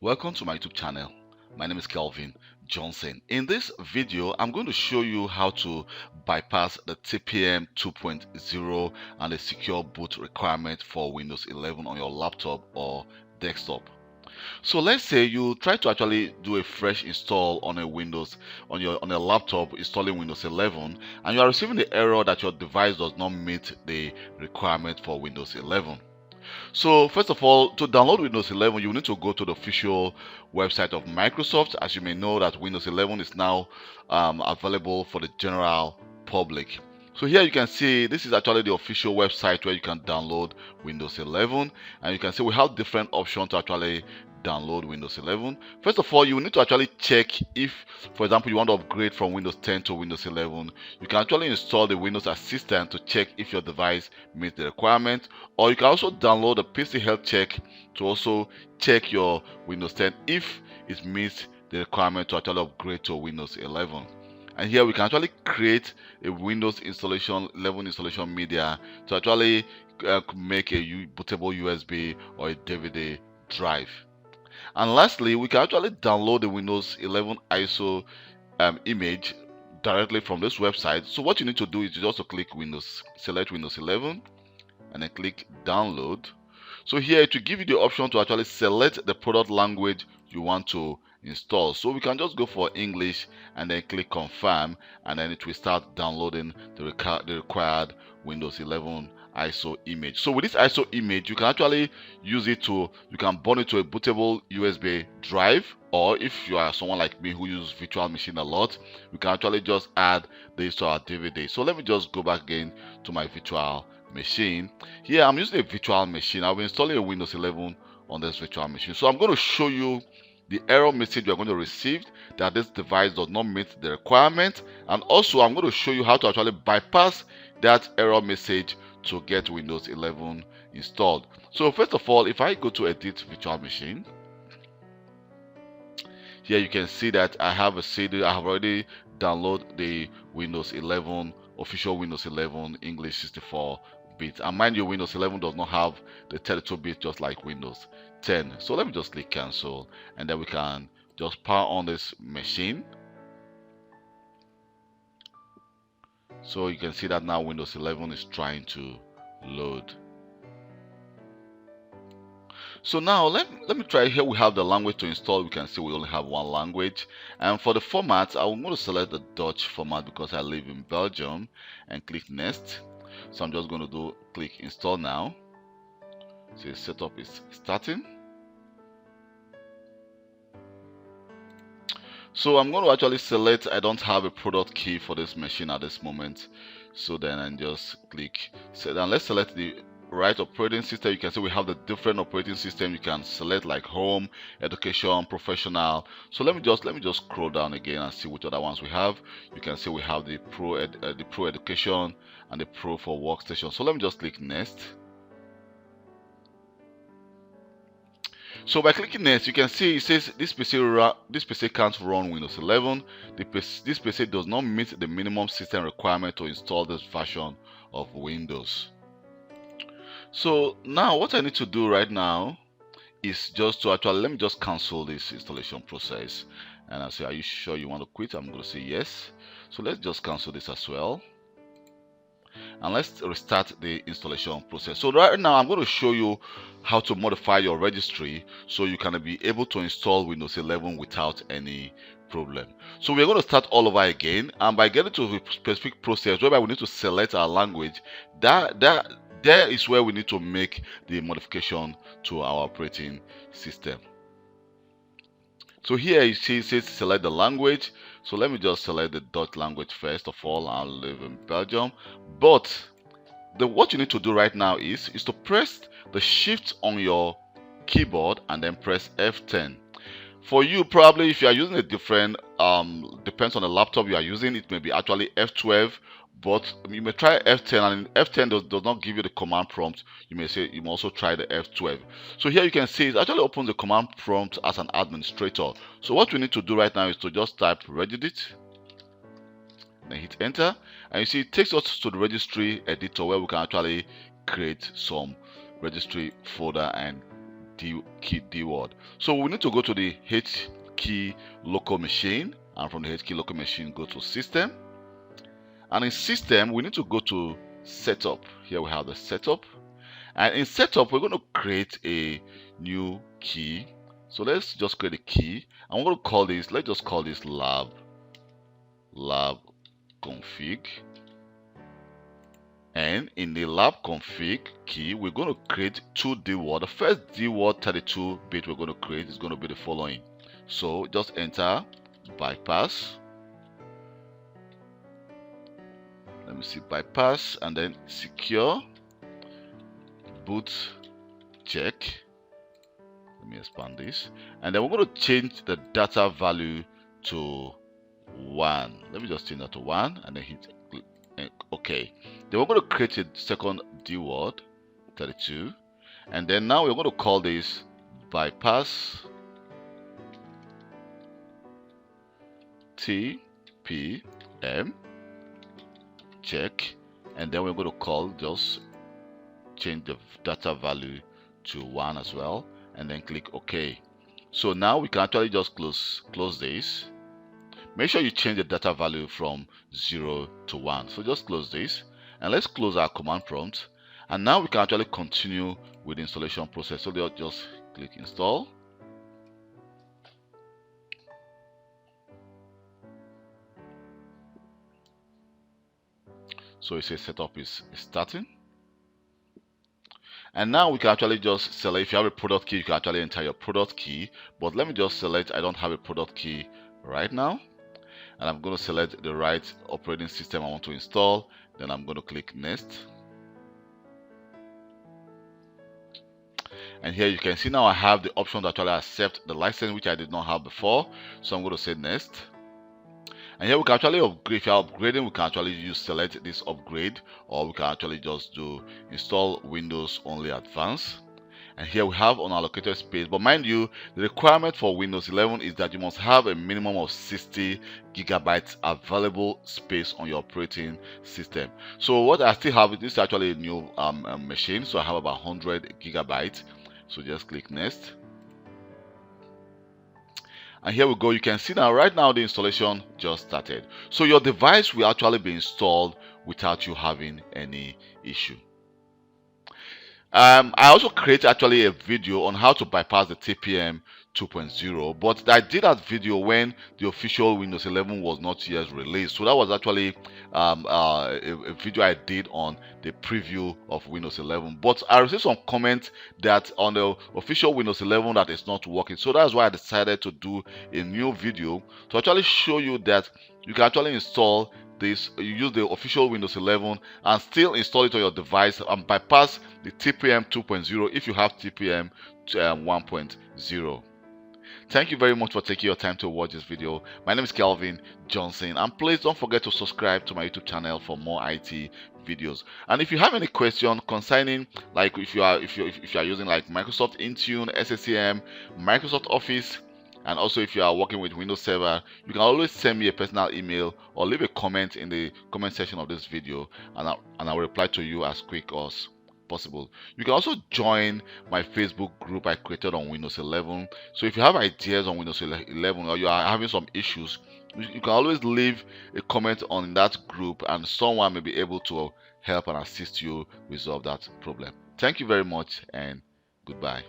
Welcome to my YouTube channel. My name is Kelvin Johnson. In this video, I'm going to show you how to bypass the TPM 2.0 and the secure boot requirement for Windows 11 on your laptop or desktop. So let's say you try to actually do a fresh install on a Windows on your laptop installing Windows 11, and you are receiving the error that your device does not meet the requirement for Windows 11. So first of all, to download Windows 11, you need to go to the official website of Microsoft. As you may know, that Windows 11 is now available for the general public. So here you can see this is actually the official website where you can download Windows 11, and you can see we have different options to actually download Windows 11. First of all, you need to actually check if, for example, you want to upgrade from Windows 10 to Windows 11. You can actually install the Windows Assistant to check if your device meets the requirement, or you can also download the PC Health Check to also check your Windows 10 if it meets the requirement to actually upgrade to Windows 11. And here we can actually create a Windows installation 11 installation media to actually make a bootable USB or a DVD drive. And lastly, we can actually download the Windows 11 ISO image directly from this website. So what you need to do is just to click Windows, select Windows 11, and then click download. So here it will give you the option to actually select the product language you want to install. So we can just go for English and then click confirm, and then it will start downloading the required Windows 11 ISO image. So with this ISO image, you can actually use it to, you can burn it to a bootable USB drive, or if you are someone like me who uses virtual machine a lot, we can actually just add this to our DVD. So let me just go back again to my virtual machine. Here I'm using a virtual machine. I'll be installing a Windows 11 on this virtual machine. So I'm going to show you the error message you're going to receive that this device does not meet the requirement, and also I'm going to show you how to actually bypass that error message to get Windows 11 installed. So first of all, if I go to edit virtual machine, here you can see that I have a CD. I have already downloaded the Windows 11 official Windows 11 English 64-bit, and mind you, Windows 11 does not have the 32-bit just like Windows 10. So let me just click cancel, and then we can just power on this machine. So you can see that now Windows 11 is trying to load. So now let me try. Here we have the language to install. We can see we only have one language, and for the format I'm going to select the Dutch format because I live in Belgium, and click next. So I'm just going to do click install now. So the setup is starting. So I'm going to actually select, I don't have a product key for this machine at this moment, so then I just click set, and let's select the right operating system. You can see we have the different operating system you can select, like home, education, professional. So let me just scroll down again and see which other ones we have. You can see we have the pro education and the pro for workstation. So let me just click next. So by clicking next, you can see it says this PC can't run Windows 11. This PC does not meet the minimum system requirement to install this version of Windows. So now what I need to do right now is just to actually, let me just cancel this installation process. And I say, are you sure you want to quit? I'm going to say yes. So let's just cancel this as well. And let's restart the installation process. So right now I'm going to show you how to modify your registry so you can be able to install Windows 11 without any problem. So we're going to start all over again, and by getting to a specific process whereby we need to select our language, there is where we need to make the modification to our operating system. So here you see it says select the language. So let me just select the Dutch language first of all. I live in Belgium. But what you need to do right now is to press the shift on your keyboard and then press F10. For you, probably if you are using a different, depends on the laptop you are using, it may be actually F12. But you may try F10, and F10 does not give you the command prompt. You may also try the F12. So here you can see it actually opens the command prompt as an administrator. So what we need to do right now is to just type regedit, then hit enter, and you see it takes us to the registry editor where we can actually create some registry folder and D word. So we need to go to the H key local machine, and from the H key local machine go to system, and in system we need to go to setup. Here we have the setup, and in setup we're going to create a new key. So let's just create a key, and we're going to call this, let's just call this lab config. And in the lab config key, we're going to create two D word. The first D word 32-bit we're going to create is going to be the following. So just enter bypass. Let me see, bypass, and then secure boot check. Let me expand this, and then we're going to change the data value to 1. Let me just change that to 1, and then hit OK. Then we're going to create a second D word 32, and then now we're going to call this bypass TPM check, and then we're going to call, just change the data value to 1 as well, and then click OK. So now we can actually just close this. Make sure you change the data value from 0 to 1. So just close this, and let's close our command prompt, and now we can actually continue with the installation process. So just click install. So it says setup is starting, and now we can actually just select, if you have a product key you can actually enter your product key, but let me just select I don't have a product key right now, and I'm going to select the right operating system I want to install. Then I'm going to click next, and here you can see now I have the option to actually accept the license, which I did not have before. So I'm going to say next, and here we can actually upgrade. If you're upgrading, we can actually select this upgrade, or we can actually just do install Windows only advanced. And here we have unallocated space, but mind you, the requirement for Windows 11 is that you must have a minimum of 60 gigabytes available space on your operating system. So what I still have, this is actually a new machine, so I have about 100 gigabytes. So just click next, and here we go. You can see now, right now the installation just started. So your device will actually be installed without you having any issue. I also created actually a video on how to bypass the TPM 2.0, but I did that video when the official Windows 11 was not yet released. So that was actually a video I did on the preview of Windows 11. But I received some comments that on the official Windows 11 that it's not working. So that's why I decided to do a new video to actually show you that you can actually install this, you use the official Windows 11 and still install it on your device and bypass the TPM 2.0 if you have TPM 1.0. Thank you very much for taking your time to watch this video. My name is Kelvin Johnson, and please don't forget to subscribe to my YouTube channel for more IT videos. And if you have any question concerning, like if you are using like Microsoft Intune, SCCM, Microsoft Office, and also if you are working with Windows Server, you can always send me a personal email or leave a comment in the comment section of this video, and I will reply to you as quick as possible. You can also join my Facebook group I created on Windows 11. So if you have ideas on Windows 11 or you are having some issues, you can always leave a comment on that group, and someone may be able to help and assist you resolve that problem. Thank you very much, and goodbye.